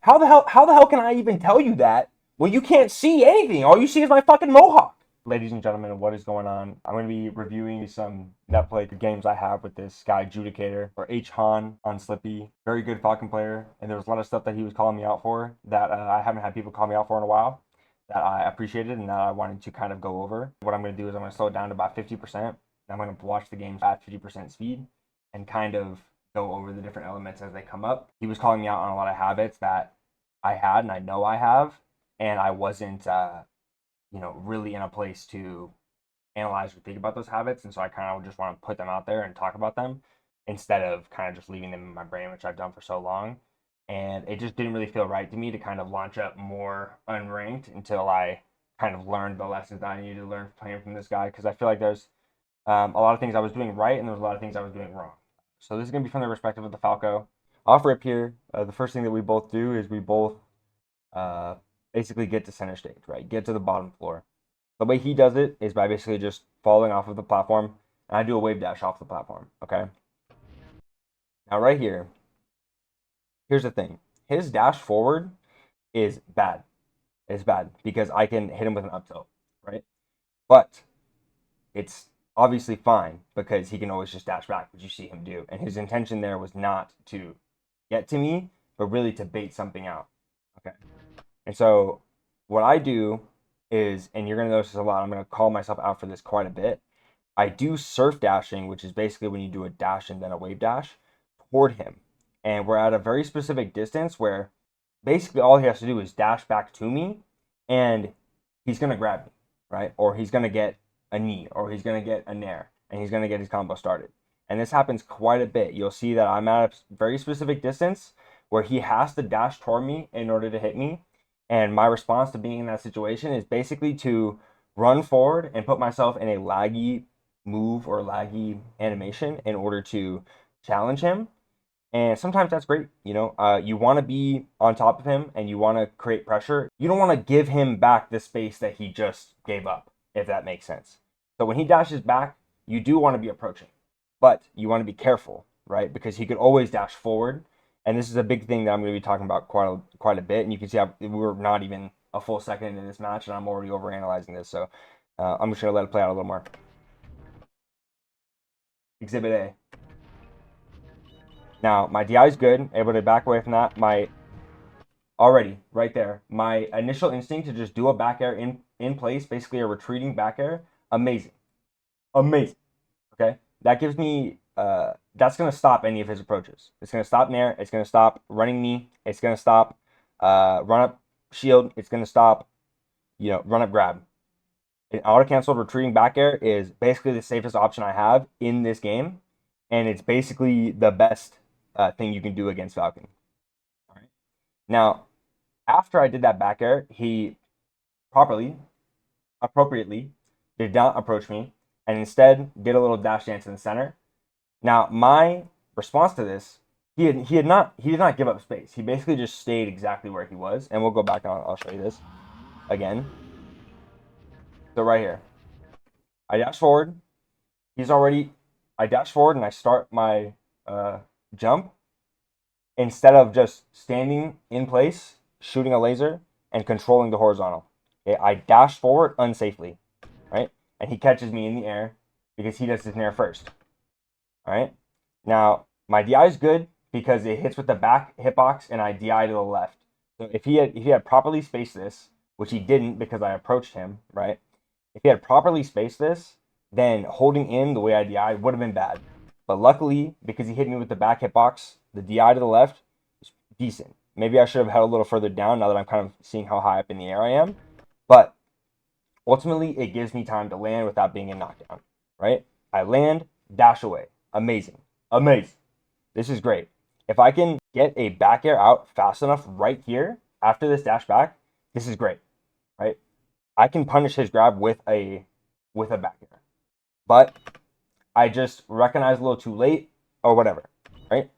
How the hell can I even tell you that when you can't see anything? All you see is my fucking mohawk. Ladies and gentlemen, what is going on? I'm going to be reviewing some Netflix games I have with this guy, Judecator, or H. Han on Slippy. Very good Falcon player, and there was a lot of stuff that he was calling me out for that I haven't had people call me out for in a while that I appreciated and that I wanted to kind of go over. What I'm going to do is I'm going to slow it down to about 50%. I'm going to watch the games at 50% speed and kind of go over the different elements as they come up. He was calling me out on a lot of habits that I had and I know I have, and I wasn't really in a place to analyze or think about those habits. And so I kind of just want to put them out there and talk about them instead of kind of just leaving them in my brain, which I've done for so long. And it just didn't really feel right to me to kind of launch up more unranked until I kind of learned the lessons that I needed to learn playing from this guy. Because I feel like there's a lot of things I was doing right and there was a lot of things I was doing wrong. So this is going to be from the perspective of the Falco. Off rip here, the first thing that we both do is we both basically get to center stage, right? Get to the bottom floor. The way he does it is by basically just falling off of the platform, and I do a wave dash off the platform, okay? Now right here, here's the thing. His dash forward is bad. It's bad because I can hit him with an up tilt, right? But it's obviously fine because he can always just dash back, which you see him do. And his intention there was not to get to me, but really to bait something out, okay? And so what I do is, and you're going to notice this a lot, I'm going to call myself out for this quite a bit. I do surf dashing, which is basically when you do a dash and then a wave dash toward him. And we're at a very specific distance where basically all he has to do is dash back to me and he's going to grab me, right? Or he's going to get a knee, or he's going to get a nair, and he's going to get his combo started. And this happens quite a bit. You'll see that I'm at a very specific distance where he has to dash toward me in order to hit me. And my response to being in that situation is basically to run forward and put myself in a laggy move or laggy animation in order to challenge him. And sometimes that's great. You want to be on top of him and you want to create pressure. You don't want to give him back the space that he just gave up, if that makes sense. So when he dashes back, you do want to be approaching, but you want to be careful, right? Because he could always dash forward. And this is a big thing that I'm going to be talking about quite a bit. And you can see we're not even a full second into this match, and I'm already overanalyzing this. So I'm just going to let it play out a little more. Exhibit A. Now, my DI is good. Able to back away from that. Already, right there, my initial instinct to just do a back air in place, basically a retreating back air, amazing. Amazing. Okay? That gives me... that's going to stop any of his approaches. It's going to stop nair. It's going to stop running knee. It's going to stop run up shield. It's going to stop, run up grab. An auto-canceled retreating back air is basically the safest option I have in this game. And it's basically the best thing you can do against Falcon. All right. Now, after I did that back air, he appropriately, did not approach me and instead did a little dash dance in the center. Now, my response to this, he did not give up space. He basically just stayed exactly where he was. And we'll go back and I'll show you this again. So right here, I dash forward. I dash forward and I start my jump. Instead of just standing in place, shooting a laser, and controlling the horizontal. Okay, I dash forward unsafely, right? And he catches me in the air because he does his nair first. All right. Now, my DI is good because it hits with the back hitbox and I DI to the left. So if he had properly spaced this, which he didn't because I approached him, right? If he had properly spaced this, then holding in the way I DI would have been bad. But luckily, because he hit me with the back hitbox, the DI to the left is decent. Maybe I should have held a little further down now that I'm kind of seeing how high up in the air I am. But ultimately, it gives me time to land without being in knockdown, right? I land, dash away. Amazing. Amazing. This is great. If I can get a back air out fast enough right here after this dash back, this is great, right? I can punish his grab with a back air. But I just recognize a little too late or whatever, right?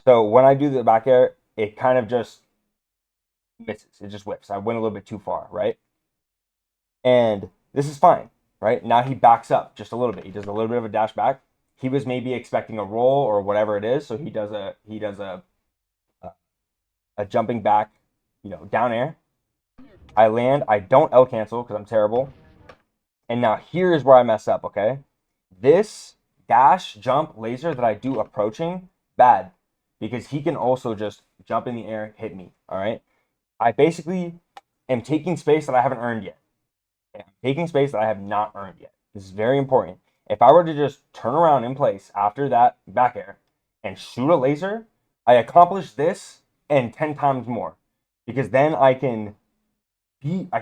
So when I do the back air, it kind of just misses. It just whips. I went a little bit too far, right? And this is fine, right? Now he backs up just a little bit. He does a little bit of a dash back. He was maybe expecting a roll or whatever it is, so he does a a jumping back, down air. I land. I don't L cancel because I'm terrible. And now here's where I mess up, okay? This dash jump laser that I do approaching, bad. Because he can also just jump in the air, hit me, all right? I basically am taking space that I haven't earned yet. I'm taking space that I have not earned yet. This is very important. If I were to just turn around in place after that back air and shoot a laser, I accomplish this and 10 times more. Because then I can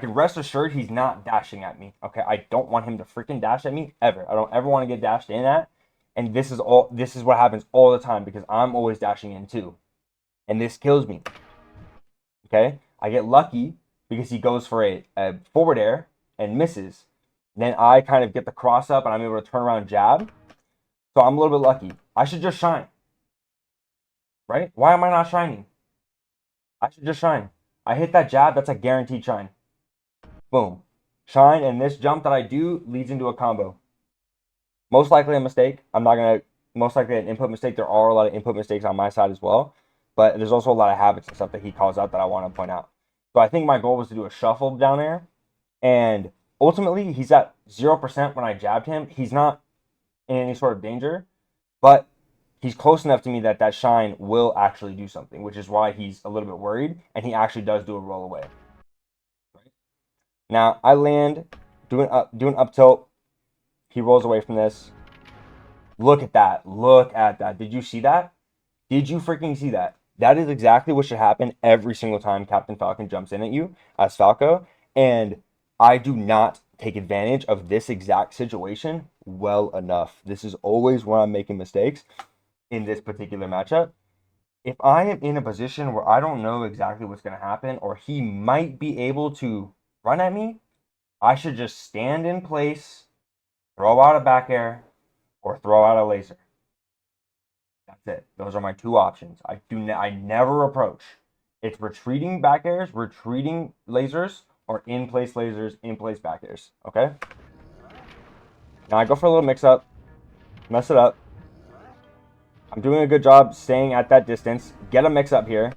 rest assured he's not dashing at me. Okay, I don't want him to freaking dash at me ever. I don't ever want to get dashed in at. And this is what happens all the time because I'm always dashing in too. And this kills me. Okay? I get lucky because he goes for a forward air and misses. Then I kind of get the cross up and I'm able to turn around jab. So I'm a little bit lucky. I should just shine. Right? Why am I not shining? I should just shine. I hit that jab, that's a guaranteed shine. Boom. Shine, and this jump that I do leads into a combo. Most likely a mistake. Most likely an input mistake. There are a lot of input mistakes on my side as well. But there's also a lot of habits and stuff that he calls out that I want to point out. So I think my goal was to do a shuffle down there. And ultimately, he's at 0% when I jabbed him. He's not in any sort of danger. But he's close enough to me that that shine will actually do something, which is why he's a little bit worried. And he actually does do a roll away. Right? Now, I land, do an up tilt. He rolls away from this. Look at that. Look at that. Did you see that? Did you freaking see that? That is exactly what should happen every single time Captain Falcon jumps in at you as Falco. And I do not take advantage of this exact situation well enough. This is always where I'm making mistakes in this particular matchup. If I am in a position where I don't know exactly what's going to happen or he might be able to run at me, I should just stand in place, throw out a back air, or throw out a laser. That's it. Those are my two options. I never approach. It's retreating back airs, retreating lasers, or in-place lasers, in-place back airs. Okay? Now I go for a little mix-up, mess it up. I'm doing a good job staying at that distance. Get a mix-up here.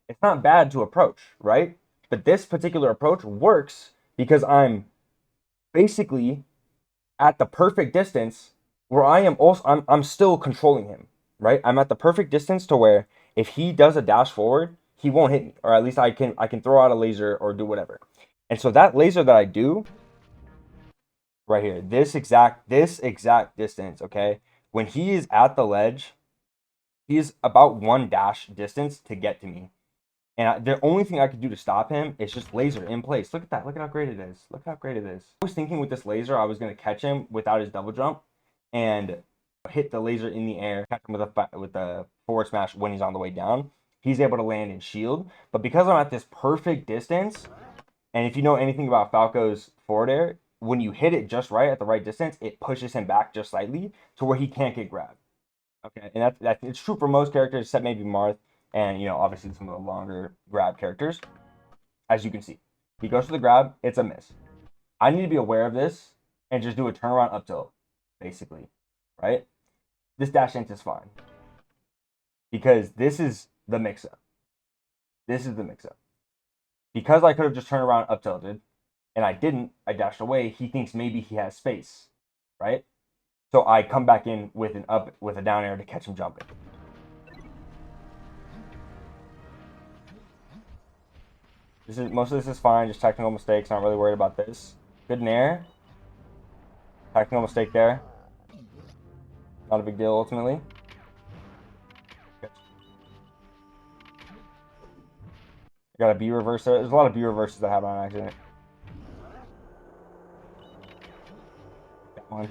It's not bad to approach, right? But this particular approach works because I'm basically at the perfect distance where I am also I'm still controlling him, right? I'm at the perfect distance to where if he does a dash forward, he won't hit me, or at least I can throw out a laser or do whatever. And so that laser that I do right here, this exact distance, okay? When he is at the ledge, he is about one dash distance to get to me. And the only thing I could do to stop him is just laser in place. Look at that. Look at how great it is. Look how great it is. I was thinking with this laser, I was going to catch him without his double jump and hit the laser in the air, catch him with a forward smash when he's on the way down. He's able to land and shield. But because I'm at this perfect distance, and if you know anything about Falco's forward air, when you hit it just right at the right distance, it pushes him back just slightly to where he can't get grabbed. Okay, and that's it's true for most characters, except maybe Marth, and obviously some of the longer grab characters. As you can see, he goes for the grab, it's a miss. I need to be aware of this and just do a turnaround up tilt, basically, right? This dash int is fine because this is the mix-up. This is the mix-up. Because I could have just turned around up tilted, and I didn't, I dashed away. He thinks maybe he has space, right? So I come back in with a down air to catch him jumping. Most of this is fine, just technical mistakes. Not really worried about this. Good nair. Technical mistake there. Not a big deal ultimately. I got a B reverse. There's a lot of B reverses that happen on accident. That one.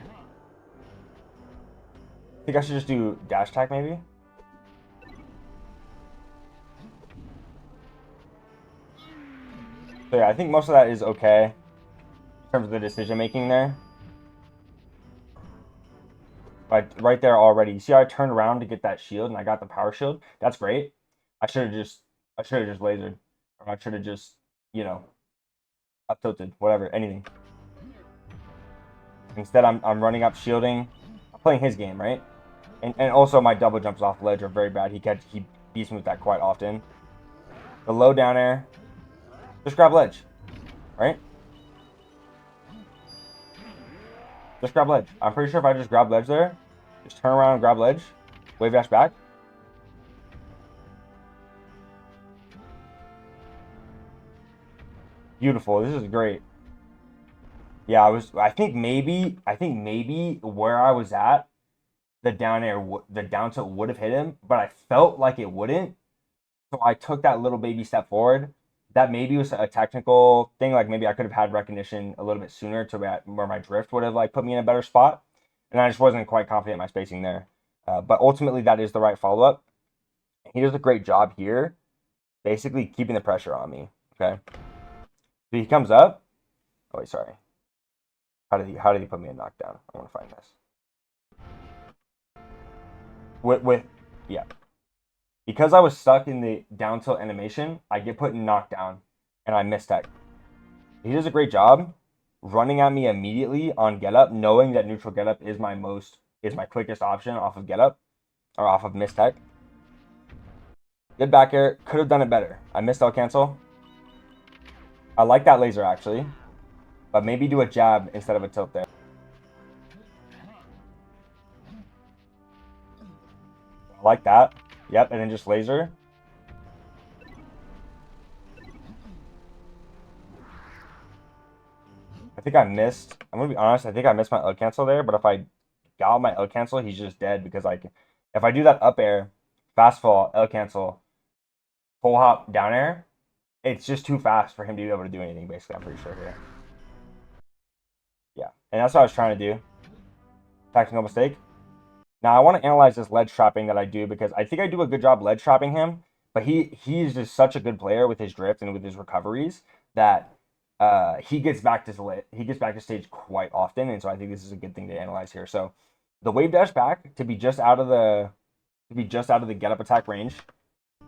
I think I should just do dash attack maybe. So yeah, I think most of that is okay in terms of the decision making there. Right there already. You see how I turned around to get that shield and I got the power shield? That's great. I should have just lasered. Or I should have just, up tilted, whatever, anything. Instead I'm running up shielding. I'm playing his game, right? And also my double jumps off ledge are very bad. He beats me with that quite often. The low down air. Just grab ledge, right? Just grab ledge. I'm pretty sure if I just grab ledge there, just turn around and grab ledge, wave dash back. Beautiful. This is great. Yeah, I think maybe where I was at, the down tilt would have hit him, but I felt like it wouldn't. So I took that little baby step forward. That maybe was a technical thing. Like maybe I could have had recognition a little bit sooner to where my drift would have like put me in a better spot. And I just wasn't quite confident in my spacing there. But ultimately, that is the right follow up. He does a great job here, basically keeping the pressure on me. Okay. So he comes up. Oh wait, sorry. How did he put me in knockdown? I want to find this. Yeah. Because I was stuck in the down tilt animation, I get put in knockdown and I miss tech. He does a great job running at me immediately on get up, knowing that neutral get up is my quickest option off of get up or off of miss tech. Good back air. Could have done it better. I missed L cancel. I like that laser actually, but maybe do a jab instead of a tilt there. I like that. Yep, and then just laser. I think I missed. I'm gonna be honest. I think I missed my L cancel there. But if I got my L cancel, he's just dead because if I do that up air, fast fall, L cancel, full hop down air, it's just too fast for him to be able to do anything. Basically, I'm pretty sure here. Yeah, and that's what I was trying to do. Technical mistake. Now I want to analyze this ledge trapping that I do because I think I do a good job ledge trapping him. But he's just such a good player with his drift and with his recoveries that he gets back to stage quite often, and so I think this is a good thing to analyze here. So the wave dash back to be just out of the get up attack range,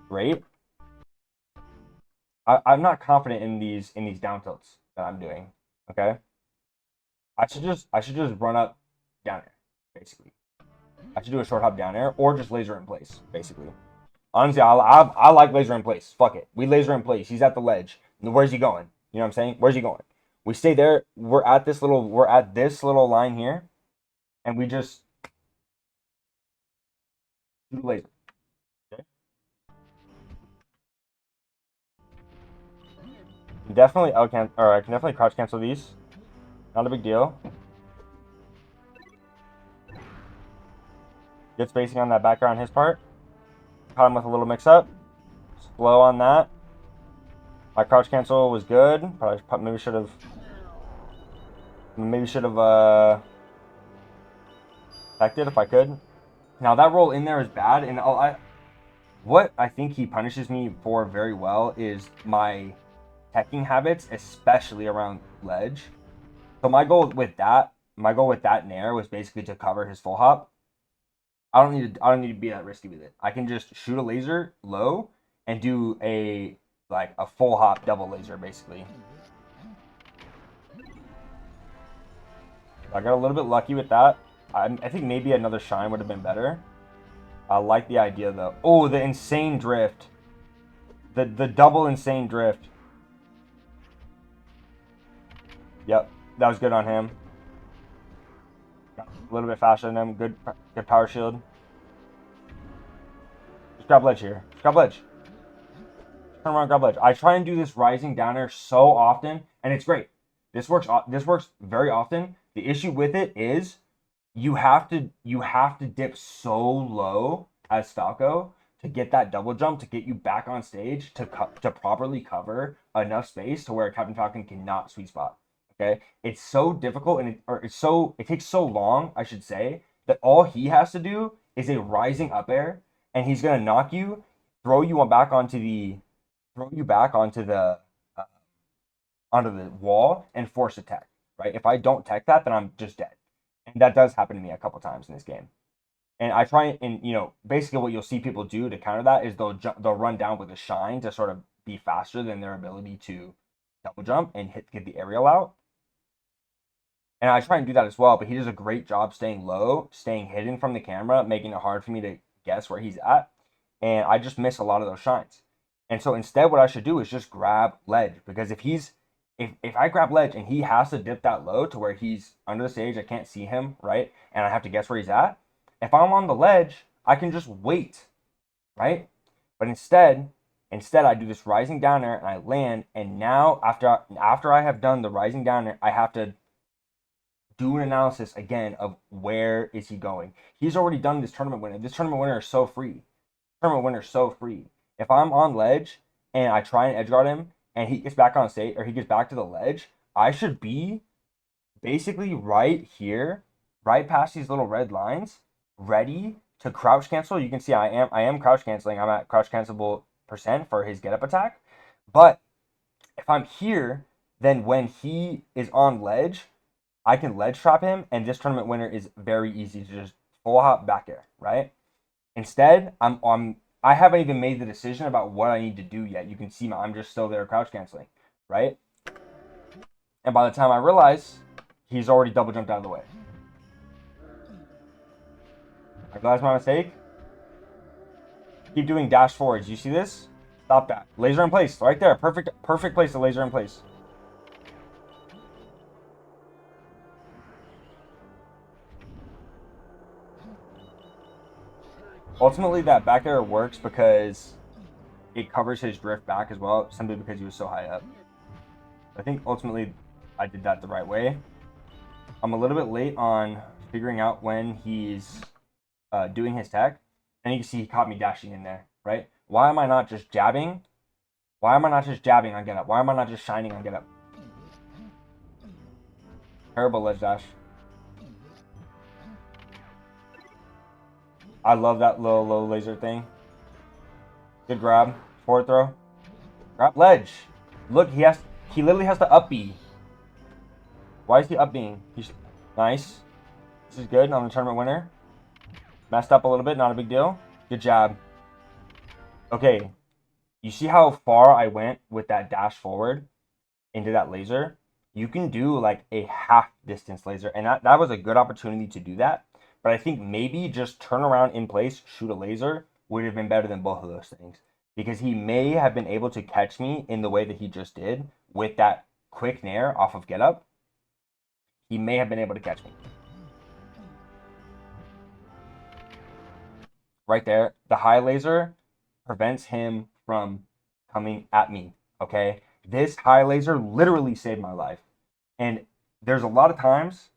great. I'm not confident in these down tilts that I'm doing. Okay, I should just run up down air basically. I should do a short hop down air or just laser in place basically. Honestly, I like laser in place. Fuck it, we laser in place. He's at the ledge. Where's he going? You know what I'm saying? Where's he going? We stay there. We're at this little line here, and we just shoot laser. Okay. Definitely I can definitely crouch cancel these. Not a big deal. Good spacing on that backer on his part. Caught him with a little mix up. Slow on that. My crouch cancel was good. Probably maybe should have affected if I could. Now that roll in there is bad, and what I think he punishes me for very well is my teching habits, especially around ledge. So my goal with that nair was basically to cover his full hop. I don't need to be that risky with it. I can just shoot a laser low and do a full hop double laser basically. I got a little bit lucky with that. I think maybe another shine would have been better. I like the idea though. Oh, the insane drift. The double insane drift. Yep, that was good on him. Got a little bit faster than him. Good power shield. Just grab ledge here. Just grab ledge. Turn around, grab ledge. I try and do this rising down air so often, and it's great. This works very often. The issue with it is you have to dip so low as Falco to get that double jump to get you back on stage to properly cover enough space to where Captain Falcon cannot sweet spot. Okay, it's so difficult and it takes so long, I should say, that all he has to do is a rising up air, and he's gonna knock you, throw you back onto the wall and force a tech. Right? If I don't tech that, then I'm just dead, and that does happen to me a couple times in this game. And I try and basically what you'll see people do to counter that is they'll run down with a shine to sort of be faster than their ability to double jump and get the aerial out. And I try and do that as well, but he does a great job staying low, staying hidden from the camera, making it hard for me to guess where he's at. And I just miss a lot of those shines. And so instead, what I should do is just grab ledge, because if I grab ledge and he has to dip that low to where he's under the stage, I can't see him, right? And I have to guess where he's at. If I'm on the ledge, I can just wait, right? But instead I do this rising down air and I land. And now after I have done the rising down air, I have to do an analysis again of where is he going. He's already done this tournament winner. This tournament winner is so free. Tournament winner is so free. If I'm on ledge and I try and edge guard him and he gets back on stage or he gets back to the ledge, I should be basically right here, right past these little red lines, ready to crouch cancel. You can see I am crouch canceling. I'm at crouch cancelable % for his get up attack. But if I'm here, then when he is on ledge, I can ledge trap him, and this tournament winner is very easy to just full hop back air, right? Instead, I haven't even made the decision about what I need to do yet. You can see I'm just still there crouch canceling, right? And by the time I realize, he's already double jumped out of the way. I realized my mistake. Keep doing dash forwards. You see this? Stop that. Laser in place, right there. Perfect place to laser in place. Ultimately, that back air works because it covers his drift back as well, simply because he was so high up. I think ultimately I did that the right way. I'm a little bit late on figuring out when he's doing his tech, and you can see he caught me dashing in there, right? Why am I not just jabbing? Why am I not just jabbing on get up? Why am I not just shining on get up? Terrible ledge dash. I love that low laser thing. Good grab. Forward throw. Grab ledge. Look, he literally has to up B. Why is he up being? He's nice. This is good on the tournament winner. Messed up a little bit, not a big deal. Good job. Okay. You see how far I went with that dash forward into that laser? You can do like a half distance laser, and that was a good opportunity to do that. But I think maybe just turn around in place, shoot a laser would have been better than both of those things, because he may have been able to catch me in the way that he just did with that quick nair off of get up. He may have been able to catch me. Right there, the high laser prevents him from coming at me, okay? This high laser literally saved my life. And there's a lot of times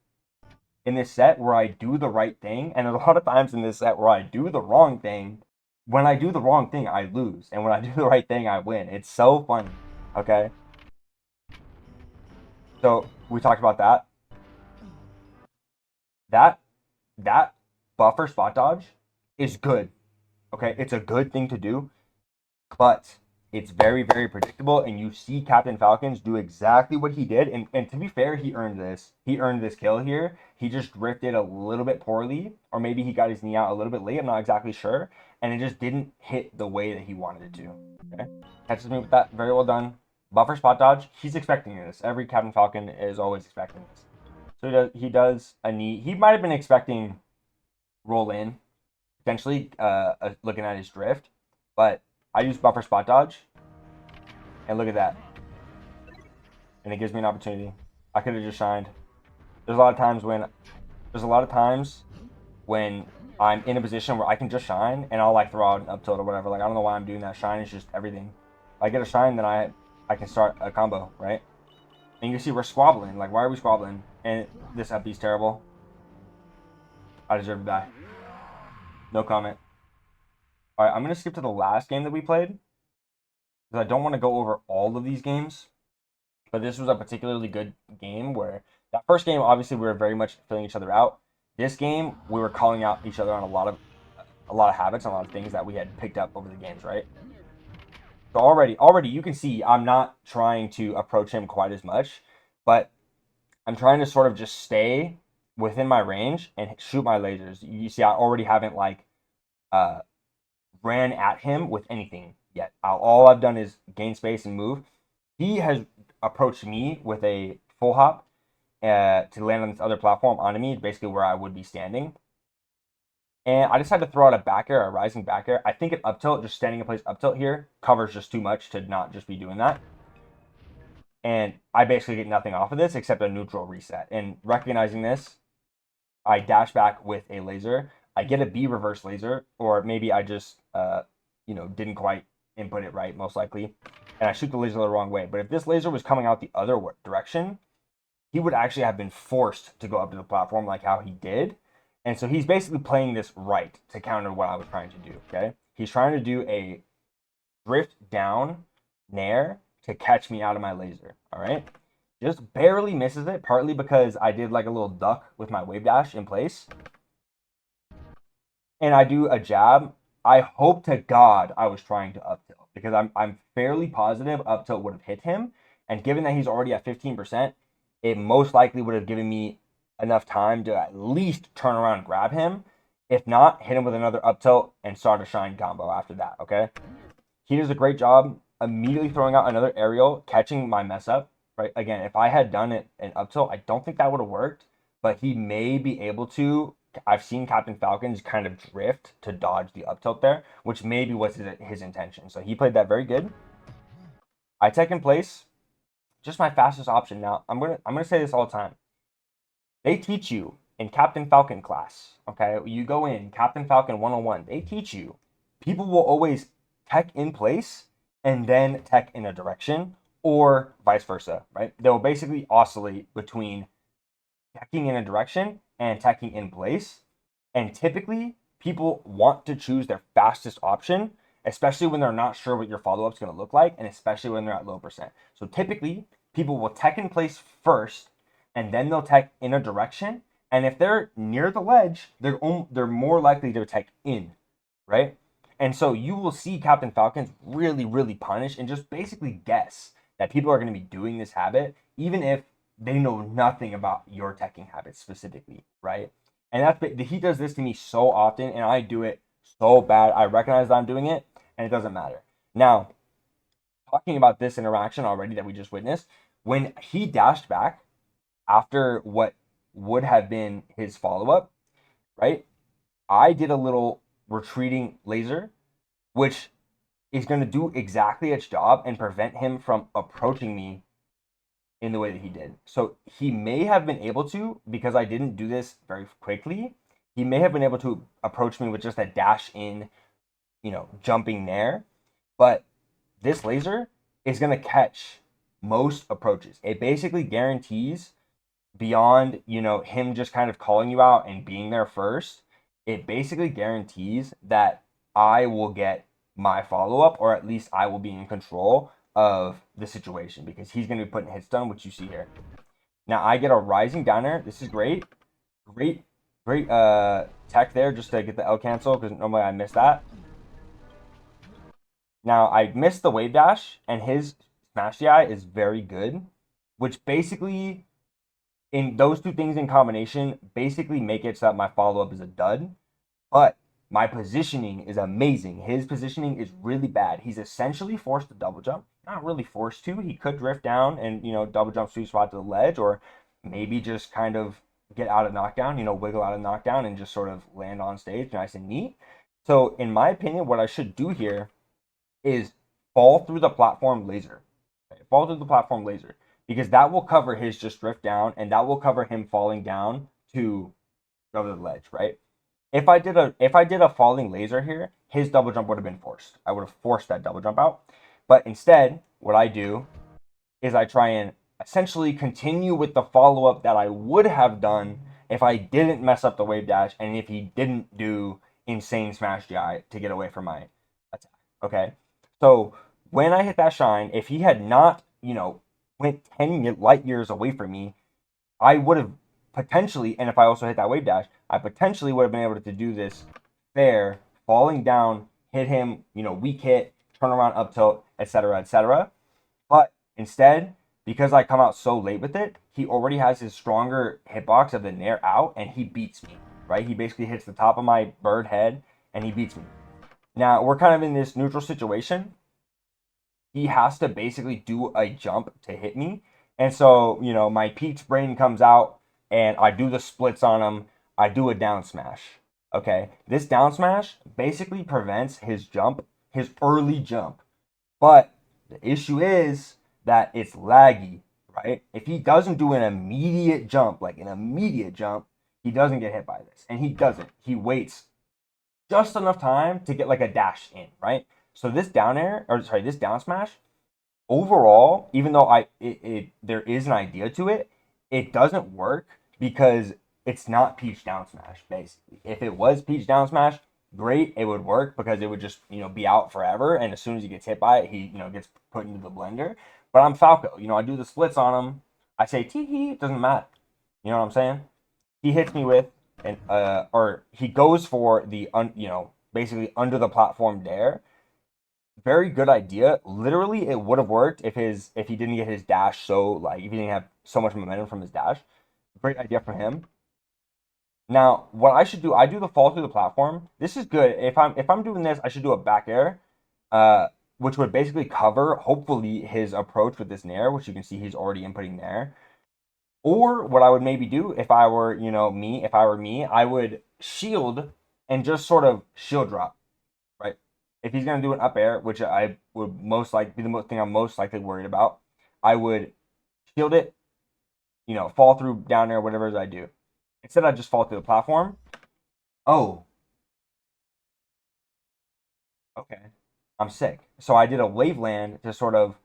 in this set where I do the right thing, and there's a lot of times in this set where I do the wrong thing. When I do the wrong thing, I lose. And when I do the right thing, I win. It's so funny, okay? So we talked about that. That buffer spot dodge is good, okay? It's a good thing to do, but it's very, very predictable, and you see Captain Falcons do exactly what he did. And to be fair, he earned this. He earned this kill here. He just drifted a little bit poorly, or maybe he got his knee out a little bit late. I'm not exactly sure. And it just didn't hit the way that he wanted it to. Okay? Catches me with that. Very well done. Buffer spot dodge. He's expecting this. Every Captain Falcon is always expecting this. So he does a knee. He might have been expecting roll in, potentially looking at his drift. But I use buffer spot dodge, and look at that. And it gives me an opportunity. I could have just shined. There's a lot of times when I'm in a position where I can just shine, and I'll like throw out an up tilt or whatever. Like, I don't know why I'm doing that. Shine is just everything. If I get a shine, then I can start a combo, right? And you can see we're squabbling. Like, why are we squabbling? And this up B's terrible. I deserve to die. No comment. All right, I'm going to skip to the last game that we played, because I don't want to go over all of these games. But this was a particularly good game where that first game, obviously, we were very much filling each other out. This game, we were calling out each other on a lot of habits and a lot of things that we had picked up over the games, right? So already you can see I'm not trying to approach him quite as much, but I'm trying to sort of just stay within my range and shoot my lasers. You see, I already haven't like ran at him with anything yet. All I've done is gain space and move. He has approached me with a full hop to land on this other platform onto me, basically where I would be standing. And I decided to throw out a back air, a rising back air. I think an up tilt, just standing in place up tilt here, covers just too much to not just be doing that. And I basically get nothing off of this except a neutral reset. And recognizing this, I dash back with a laser. I get a B reverse laser, or maybe I just, didn't quite input it right, most likely. And I shoot the laser the wrong way. But if this laser was coming out the other direction, he would actually have been forced to go up to the platform like how he did. And so he's basically playing this right to counter what I was trying to do, okay? He's trying to do a drift down nair to catch me out of my laser, all right? Just barely misses it, partly because I did like a little duck with my wave dash in place. And I do a jab. I hope to God I was trying to up tilt because I'm fairly positive up tilt would have hit him. And given that he's already at 15%, it most likely would have given me enough time to at least turn around and grab him. If not, hit him with another up tilt and start a shine combo after that, okay? He does a great job immediately throwing out another aerial, catching my mess up, right? Again, if I had done it an up tilt, I don't think that would have worked, but he may be able to. I've seen Captain Falcons kind of drift to dodge the up tilt there, which maybe was his intention. So he played that very good. I tech in place, just my fastest option. Now, I'm gonna say this all the time. They teach you in Captain Falcon class, okay? You go in Captain Falcon 101. They teach you people will always tech in place and then tech in a direction, or vice versa, right? They'll basically oscillate between teching in a direction and teching in place. And typically, people want to choose their fastest option, especially when they're not sure what your follow-up is going to look like, and especially when they're at low percent. So typically, people will tech in place first, and then they'll tech in a direction. And if they're near the ledge, they're more likely to tech in, right? And so you will see Captain Falcons really, really punish and just basically guess that people are going to be doing this habit, even if they know nothing about your teching habits specifically, right? And he does this to me so often, and I do it so bad. I recognize that I'm doing it, and it doesn't matter. Now, talking about this interaction already that we just witnessed, when he dashed back after what would have been his follow-up, right? I did a little retreating laser, which is going to do exactly its job and prevent him from approaching me in the way that he did. So he may have been able to, because I didn't do this very quickly, he may have been able to approach me with just a dash in, jumping nair. But this laser is going to catch most approaches. It basically guarantees beyond, him just kind of calling you out and being there first. It basically guarantees that I will get my follow-up, or at least I will be in control of the situation because he's going to be putting hits done, which you see here. Now I get a rising downer. This is great. Great tech there just to get the L cancel because normally I miss that. Now I missed the wave dash and his smash DI is very good, which basically in those two things in combination basically make it so that my follow-up is a dud. But my positioning is amazing. His positioning is really bad. He's essentially forced to double jump. Not really forced to. He could drift down and, double jump sweet spot to the ledge, or maybe just kind of get out of knockdown, wiggle out of knockdown and just sort of land on stage nice and neat. So in my opinion, what I should do here is fall through the platform laser. Okay? Fall through the platform laser. Because that will cover his just drift down and that will cover him falling down to go to the ledge, right? If I did a falling laser here, his double jump would have been forced. I would have forced that double jump out. But instead, what I do is I try and essentially continue with the follow-up that I would have done if I didn't mess up the wave dash and if he didn't do insane smash DI to get away from my attack. Okay? So when I hit that shine, if he had not, went 10 light years away from me, I would have potentially, and if I also hit that wave dash, I potentially would have been able to do this fair, falling down, hit him, weak hit, turn around up tilt, etc., etc. But instead, because I come out so late with it, he already has his stronger hitbox of the nair out, and he beats me, right? He basically hits the top of my bird head, and he beats me. Now, we're kind of in this neutral situation. He has to basically do a jump to hit me. And so, my Pete's brain comes out, and I do the splits on him. I do a down smash. Okay, this down smash basically prevents his jump, his early jump. But the issue is that it's laggy, right? If he doesn't do an immediate jump, like an immediate jump, he doesn't get hit by this. And he doesn't. He waits just enough time to get like a dash in, right? So this down air, or sorry, this down smash, overall, even though there is an idea to it, it doesn't work because it's not Peach down smash. Basically, if it was Peach down smash, great, it would work because it would just be out forever, and as soon as he gets hit by it, he gets put into the blender. But I'm Falco, I do the splits on him. I say tee hee, it doesn't matter. You know what I'm saying? He hits me with and or he goes for the basically under the platform dare. Very good idea. Literally, it would have worked if he didn't get his dash so like if he didn't have so much momentum from his dash. Great idea from him. Now, what I should do, I do the fall through the platform. This is good. If I'm doing this, I should do a back air, which would basically cover hopefully his approach with this nair, which you can see he's already inputting there. Or what I would maybe do if I were me, I would shield and just sort of shield drop, right? If he's gonna do an up air, which I would most likely be the thing I'm most likely worried about, I would shield it, fall through down air, whatever it is I do. Instead, I just fall through the platform. Oh, okay. I'm sick. So I did a wave land to sort of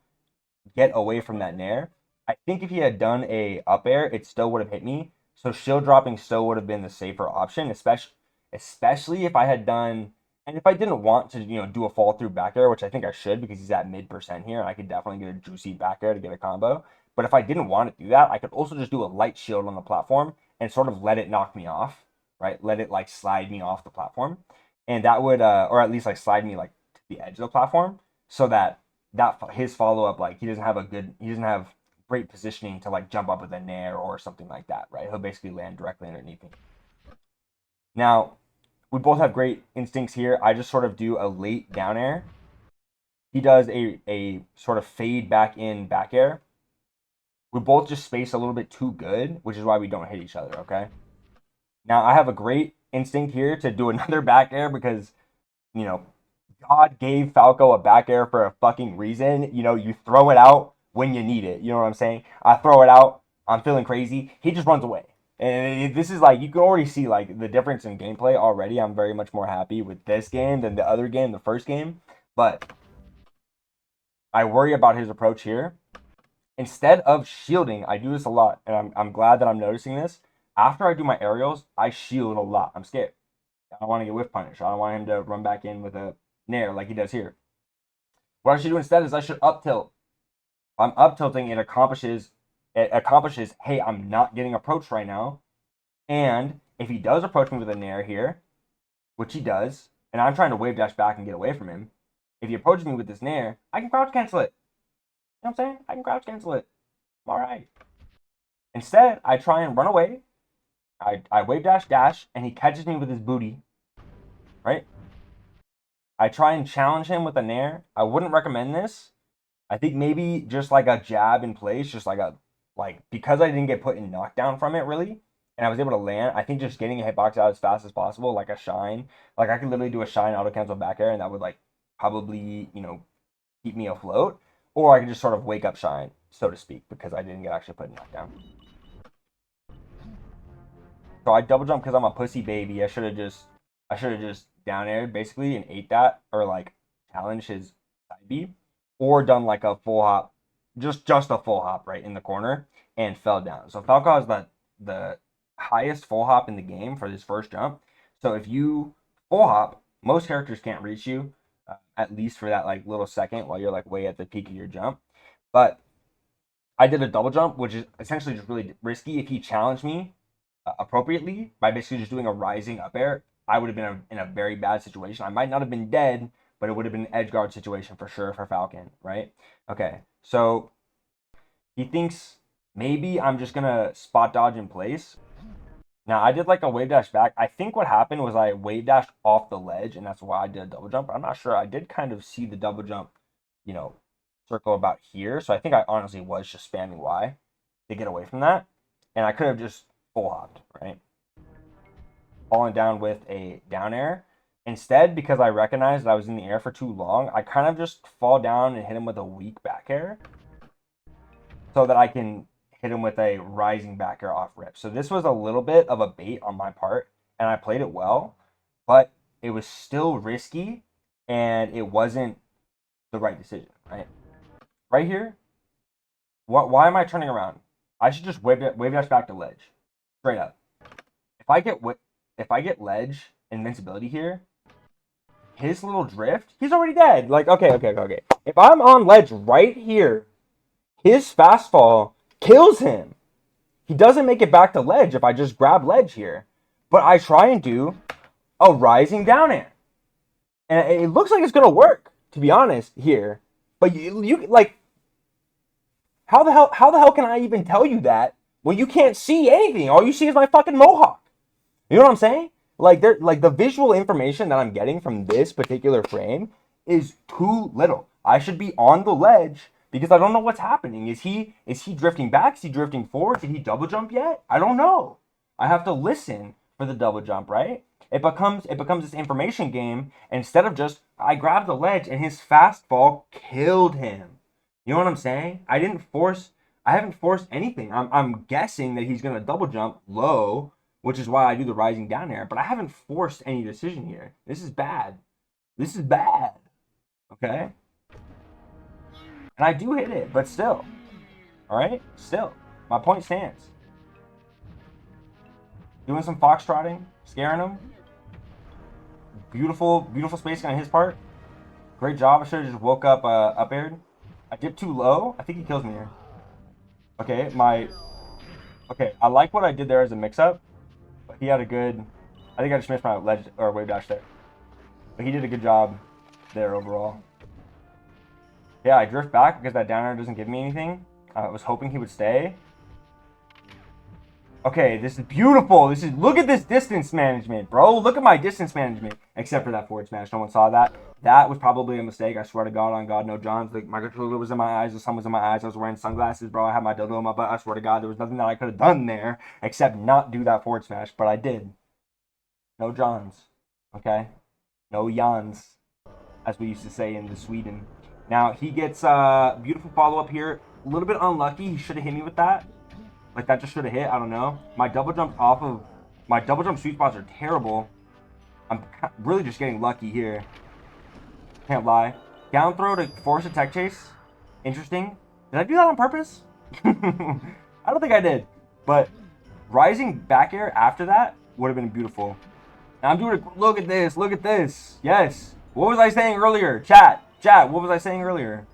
get away from that nair. I think if he had done a up air, it still would have hit me. So shield dropping still would have been the safer option, especially if I had done and if I didn't want to, do a fall through back air, which I think I should because he's at mid% here, and I could definitely get a juicy back air to get a combo. But if I didn't want to do that, I could also just do a light shield on the platform and sort of let it knock me off, right? Let it like slide me off the platform, and that would, or at least like slide me like to the edge of the platform, so that his follow up, like he doesn't have great positioning to like jump up with a nair or something like that, right? He'll basically land directly underneath me. Now, we both have great instincts here. I just sort of do a late down air. He does a sort of fade back in back air. We both just space a little bit too good, which is why we don't hit each other, okay? Now, I have a great instinct here to do another back air because, you know, God gave Falco a back air for a fucking reason. You throw it out when you need it. You know what I'm saying? I throw it out. I'm feeling crazy. He just runs away. And this is like, you can already see like the difference in gameplay already. I'm very much more happy with this game than the other game, the first game. But I worry about his approach here. Instead of shielding, I do this a lot. And I'm glad that I'm noticing this. After I do my aerials, I shield a lot. I'm scared. I don't want to get whiff punished. I don't want him to run back in with a nair like he does here. What I should do instead is I should up tilt. I'm up tilting. It accomplishes. Hey, I'm not getting approached right now. And if he does approach me with a nair here, which he does, and I'm trying to wave dash back and get away from him, if he approaches me with this nair, I can crouch cancel it. You know what I'm saying? I can crouch cancel it. I'm all right. Instead, I try and run away. I wave dash, and he catches me with his booty. Right? I try and challenge him with a nair. I wouldn't recommend this. I think maybe just like a jab in place, just because I didn't get put in knockdown from it really, and I was able to land. I think just getting a hitbox out as fast as possible, like a shine, like I could literally do a shine auto cancel back air, and that would like probably keep me afloat, or I could just sort of wake up shine, so to speak, because I didn't get actually put in knockdown. So I double jump because I'm a pussy baby. I should have just down aired basically and ate that, or like challenge his side B, or done like a full hop, just a full hop right in the corner and fell down. So Falco has the highest full hop in the game for this first jump. So if you full hop, most characters can't reach you, at least for that like little second while you're like way at the peak of your jump. But I did a double jump, which is essentially just really risky. If he challenged me appropriately by basically just doing a rising up air, I would have been in a very bad situation. I might not have been dead, but it would have been an edge guard situation for sure for Falcon, right? Okay, so he thinks maybe I'm just gonna spot dodge in place. Now I did like a wave dash back. I think what happened was I wave dashed off the ledge, and that's why I did a double jump. I'm not sure. I did kind of see the double jump, you know, circle about here. So I think I honestly was just spamming Y to get away from that, and I could have just full hopped, right? falling down with a down air. Instead, because I recognized that I was in the air for too long, I kind of just fall down and hit him with a weak back air so that I can hit him with a rising back air off rip. So this was a little bit of a bait on my part, and I played it well, but it was still risky, and it wasn't the right decision, right? Right here, why am I turning around? I should just wave dash back to ledge, straight up. If I get ledge invincibility here, his little drift, he's already dead. Like, okay. If I'm on ledge right here, his fast fall kills him. He doesn't make it back to ledge if I just grab ledge here. But I try and do a rising down air. And it looks like it's going to work, to be honest, here. But you like, how the hell can I even tell you that when you can't see anything? All you see is my fucking mohawk. You know what I'm saying? Like the visual information that I'm getting from this particular frame is too little. I should be on the ledge because I don't know what's happening. Is he drifting back? Is he drifting forward? Did he double jump yet? I don't know. I have to listen for the double jump, right? It becomes this information game instead of just I grabbed the ledge and his fast fall killed him. You know what I'm saying? I haven't forced anything. I'm guessing that he's gonna double jump low, which is why I do the rising down air, but I haven't forced any decision here. This is bad. This is bad. Okay? And I do hit it, but still. Alright? Still. My point stands. Doing some foxtrotting, scaring him. Beautiful spacing on his part. Great job. I should have just woke up up aired. I dipped too low. I think he kills me here. Okay, I like what I did there as a mix-up. But he had a good... I think I just missed my ledge or wave dash there. But he did a good job there overall. Yeah, I drift back because that down air doesn't give me anything. I was hoping he would stay. Okay, this is beautiful. Look at this distance management, bro. Look at my distance management. Except for that forward smash. No one saw that. That was probably a mistake. I swear to God, on God, no Johns. Like, my controller was in my eyes. The sun was in my eyes. I was wearing sunglasses, bro. I had my dildo in my butt. I swear to God, there was nothing that I could have done there except not do that forward smash. But I did. No Johns. Okay? No Jans, as we used to say in Sweden. Now, he gets beautiful follow-up here. A little bit unlucky. He should have hit me with that. Like, that just should have hit. I don't know. My double jump sweet spots are terrible. I'm really just getting lucky here. Can't lie. Down throw to force a tech chase. Interesting. Did I do that on purpose? I don't think I did. But rising back air after that would have been beautiful. Now I'm doing it. Look at this. Look at this. Yes. What was I saying earlier? Chat, what was I saying earlier?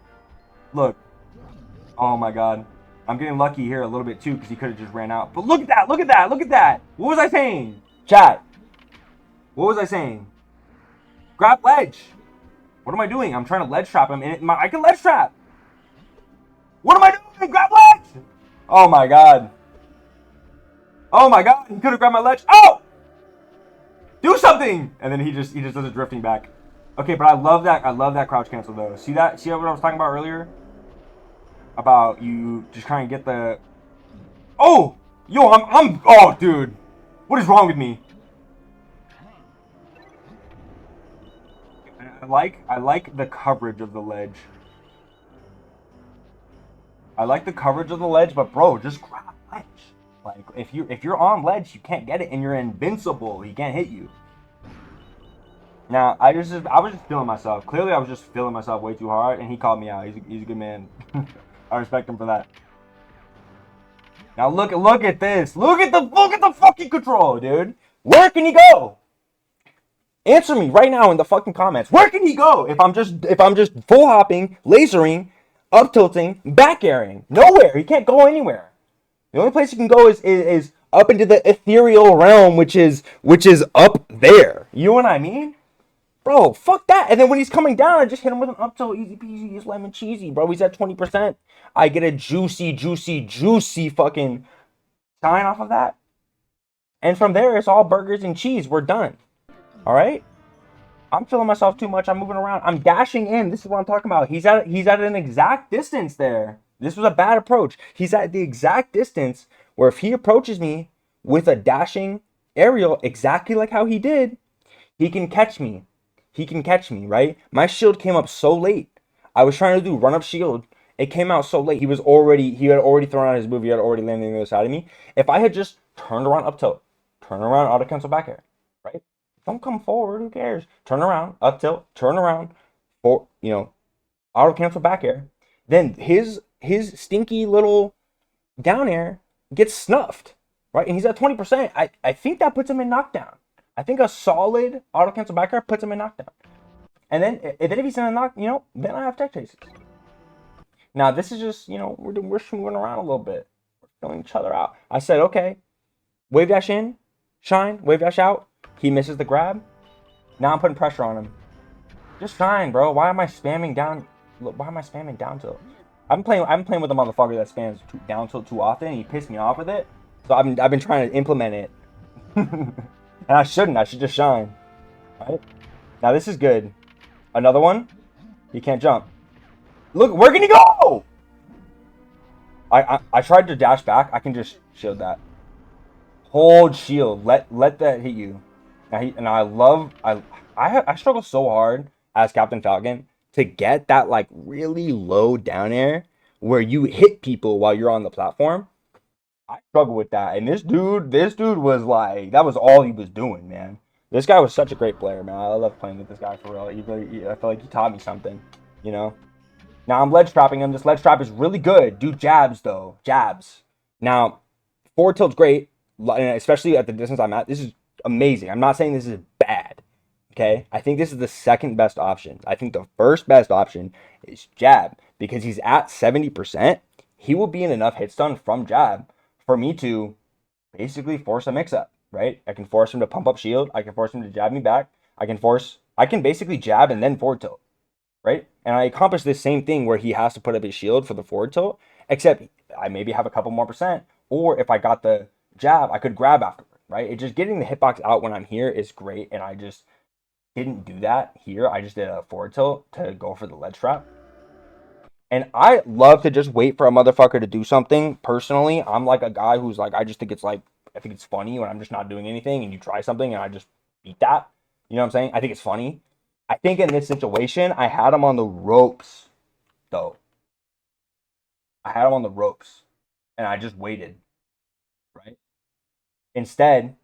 Look. Oh my God. I'm getting lucky here a little bit too because he could have just ran out. But look at that. Look at that. Look at that. What was I saying? Chat. What was I saying? Grab ledge. What am I doing? I'm trying to ledge trap him. And I can ledge trap. What am I doing? Grab ledge. Oh my God. Oh my God. He could have grabbed my ledge. Oh! Do something! And then he just does a drifting back. Okay, but I love that crouch cancel though. See that? See what I was talking about earlier? About you just trying to get the... Oh! Yo, I'm... Oh, dude. What is wrong with me? I like the coverage of the ledge. I like the coverage of the ledge, but bro, just grab ledge. Like, if you're on ledge, you can't get it, and you're invincible. He can't hit you. Now, I was just feeling myself. Clearly, I was just feeling myself way too hard, and he called me out. He's a good man. I respect him for that. Now look at this. Look at the fucking control, dude. Where can he go? Answer me right now in the fucking comments. Where can he go if I'm just full hopping, lasering, up tilting, back airing? Nowhere. He can't go anywhere. The only place he can go is up into the ethereal realm, which is up there. You know what I mean? Bro, fuck that. And then when he's coming down, I just hit him with an up tilt. Easy peasy. He's lemon cheesy, bro. He's at 20%. I get a juicy fucking sign off of that. And from there, it's all burgers and cheese. We're done. All right? I'm feeling myself too much. I'm moving around. I'm dashing in. This is what I'm talking about. He's at an exact distance there. This was a bad approach. He's at the exact distance where if he approaches me with a dashing aerial exactly like how he did, he can catch me. He can catch me, right? My shield came up so late. I was trying to do run up shield. It came out so late. He had already thrown out his move. He had already landed on the other side of me. If I had just turned around up tilt, turn around, auto cancel back air, right? Don't come forward. Who cares? Turn around, up tilt, turn around, for auto cancel back air. Then his stinky little down air gets snuffed, right? And he's at 20%. I think that puts him in knockdown. I think a solid auto cancel back air puts him in knockdown. And then if he's in a knock, then I have tech chases. Now this is just, we're moving around a little bit. We're filling each other out. I said, okay, wave dash in, shine, wave dash out. He misses the grab. Now I'm putting pressure on him. Just shine, bro. Why am I spamming down? Why am I spamming down tilt? I'm playing with a motherfucker that spams down tilt too often. And he pissed me off with it. So I've been trying to implement it. And I shouldn't. I should just shine. Right? Now this is good. Another one. He can't jump. Look, where can he go? I tried to dash back. I can just shield that. Hold shield. Let that hit you. Now I struggle so hard as Captain Falcon to get that like really low down air where you hit people while you're on the platform. I struggle with that. And this dude was like, that was all he was doing, man. This guy was such a great player, man. I love playing with this guy for real. I feel like he taught me something, Now I'm ledge trapping him. This ledge trap is really good. Do jabs, though. Jabs. Now, forward tilt's great, especially at the distance I'm at. This is amazing. I'm not saying this is bad, okay? I think this is the second best option. I think the first best option is jab because he's at 70%. He will be in enough hit stun from jab for me to basically force a mix-up, right? I can force him to pump up shield. I can force him to jab me back. I can basically jab and then forward tilt, right? And I accomplish this same thing where he has to put up his shield for the forward tilt, except I maybe have a couple more %, or if I got the jab, I could grab afterward, right? It just getting the hitbox out when I'm here is great, and I just didn't do that here. I just did a forward tilt to go for the ledge trap. And I love to just wait for a motherfucker to do something. Personally, I'm like a guy who's like, I think it's funny when I'm just not doing anything and you try something and I just beat that. You know what I'm saying? I think it's funny. I think in this situation, I had him on the ropes, though. I had him on the ropes, and I just waited, right? Instead,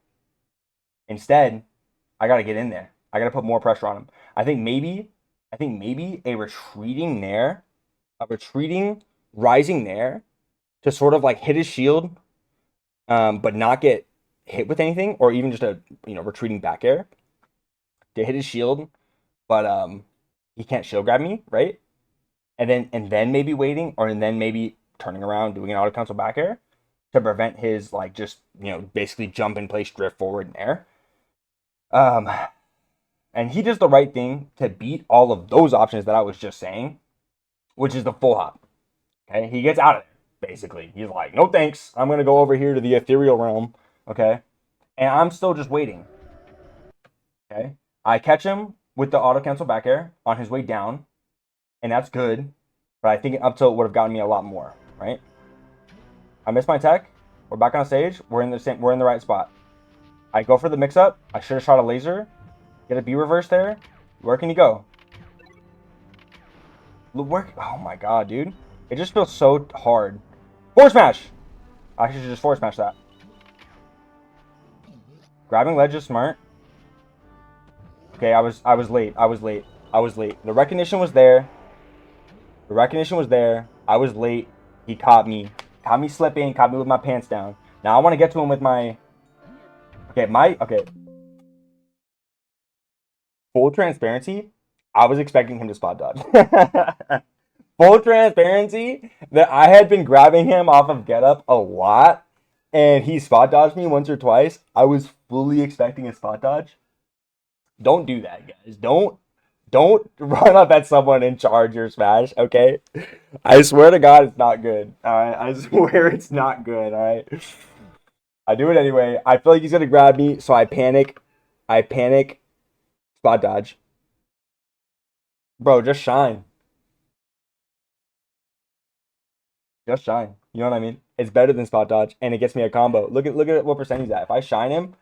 I got to get in there. I got to put more pressure on him. I think maybe a retreating rising nair to sort of like hit his shield, but not get hit with anything, or even just a retreating back air to hit his shield, but he can't shield grab me, right? And then maybe waiting, and then maybe turning around, doing an auto cancel back air to prevent his like just basically jump in place, drift forward in air. And he does the right thing to beat all of those options that I was just saying, which is the full hop. Okay, he gets out of there basically. He's like, no thanks, I'm gonna go over here to the ethereal realm. Okay, and I'm still just waiting. Okay, I catch him with the auto cancel back air on his way down, and that's good. But I think up tilt would have gotten me a lot more, right? I missed my tech. We're back on stage. We're in the right spot. I go for the mix up. I should have shot a laser. Get a B reverse there. Where can he go? Oh my god, dude. It just feels so hard. Forward smash! I should just forward smash that. Grabbing ledge is smart. Okay, I was late. The recognition was there. I was late. He caught me. Caught me slipping. Caught me with my pants down. Now I want to get to him with my... Okay. Full transparency, I was expecting him to spot dodge. Full transparency, that I had been grabbing him off of get up a lot, and he spot dodged me once or twice. I was fully expecting a spot dodge. Don't do that, guys. Don't run up at someone and charge your smash, okay? I swear to God, it's not good. All right, I swear it's not good. All right, I do it anyway. I feel like he's gonna grab me, so I panic. Spot dodge, bro. Just shine. Just shine. You know what I mean? It's better than spot dodge, and it gets me a combo. Look at what percent he's at. If I shine him,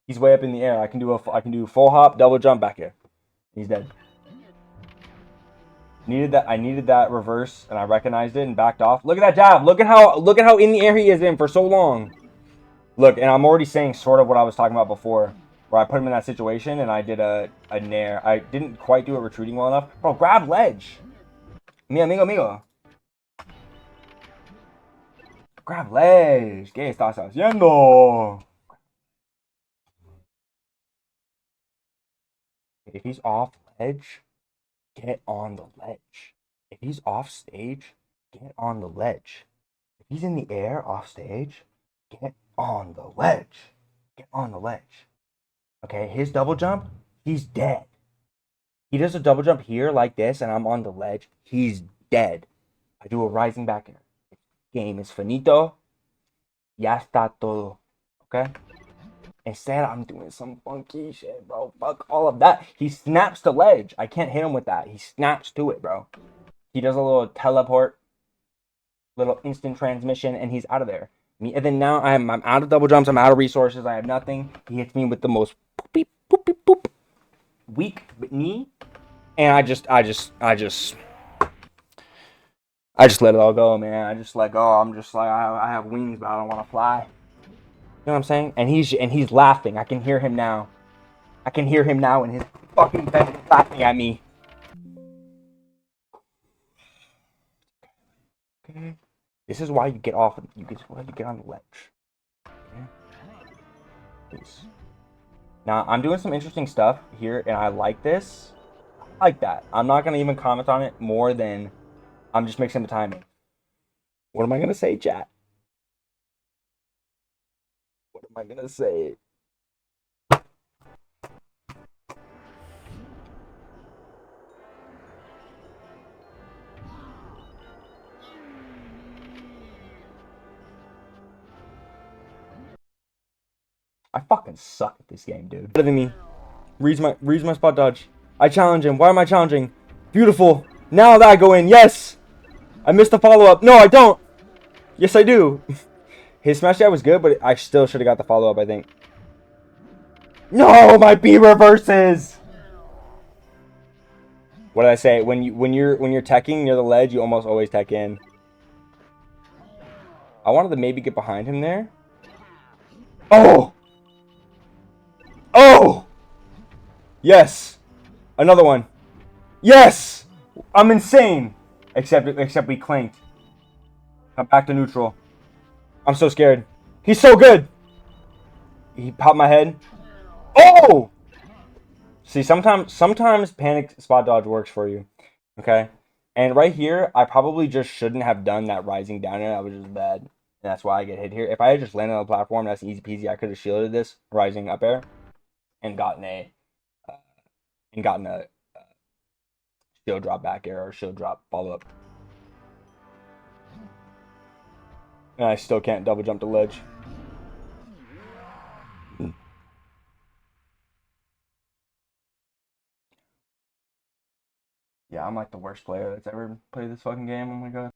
He's way up in the air. I can do full hop, double jump, back air. He's dead. I needed that reverse, and I recognized it and backed off. Look at that jab. Look at how in the air he is in for so long. Look, and I'm already saying sort of what I was talking about before, where I put him in that situation and I did a nair. I didn't quite do it retreating well enough. Bro, grab ledge. Mi amigo. Grab ledge. ¿Qué estás haciendo? If he's off ledge, get on the ledge. If he's off stage, get on the ledge. If he's in the air off stage, get on the ledge. Get on the ledge. Okay, his double jump, he's dead. He does a double jump here like this, and I'm on the ledge. He's dead. I do a rising back air. Game is finito. Ya está todo. Okay? Instead, I'm doing some funky shit, bro. Fuck all of that. He snaps the ledge. I can't hit him with that. He snaps to it, bro. He does a little teleport, little instant transmission, and he's out of there. And then now I'm out of double jumps. I'm out of resources. I have nothing. He hits me with the most poopy, poopy, poop, weak knee, and I just let it all go, man. I just let go. I'm just like I have wings, but I don't want to fly. You know what I'm saying? And he's laughing. I can hear him now. I can hear him now in his fucking bed laughing at me. Okay. This is why you get off. You get on the ledge. Okay. Please. Now I'm doing some interesting stuff here, and I like this. I like that. I'm not gonna even comment on it more than I'm just mixing the timing. What am I gonna say, chat? What am I gonna say? I fucking suck at this game, dude. Better than me. Reads my spot dodge. I challenge him. Why am I challenging? Beautiful. Now that I go in. Yes. I missed the follow-up. No, I don't. Yes, I do. His smash jab was good, but I still should have got the follow-up, I think. No, my B reverses. What did I say? When you're teching near the ledge, you almost always tech in. I wanted to maybe get behind him there. Oh! Oh! Yes! Another one. Yes! I'm insane! Except we clanked. Come back to neutral. I'm so scared. He's so good! He popped my head. Oh! See, sometimes panic spot dodge works for you. Okay? And right here, I probably just shouldn't have done that rising down air. That was just bad. And that's why I get hit here. If I had just landed on the platform, that's easy peasy. I could have shielded this rising up air and gotten a shield drop back air or shield drop follow up. And I still can't double jump the ledge. Yeah, I'm like the worst player that's ever played this fucking game. Oh my god.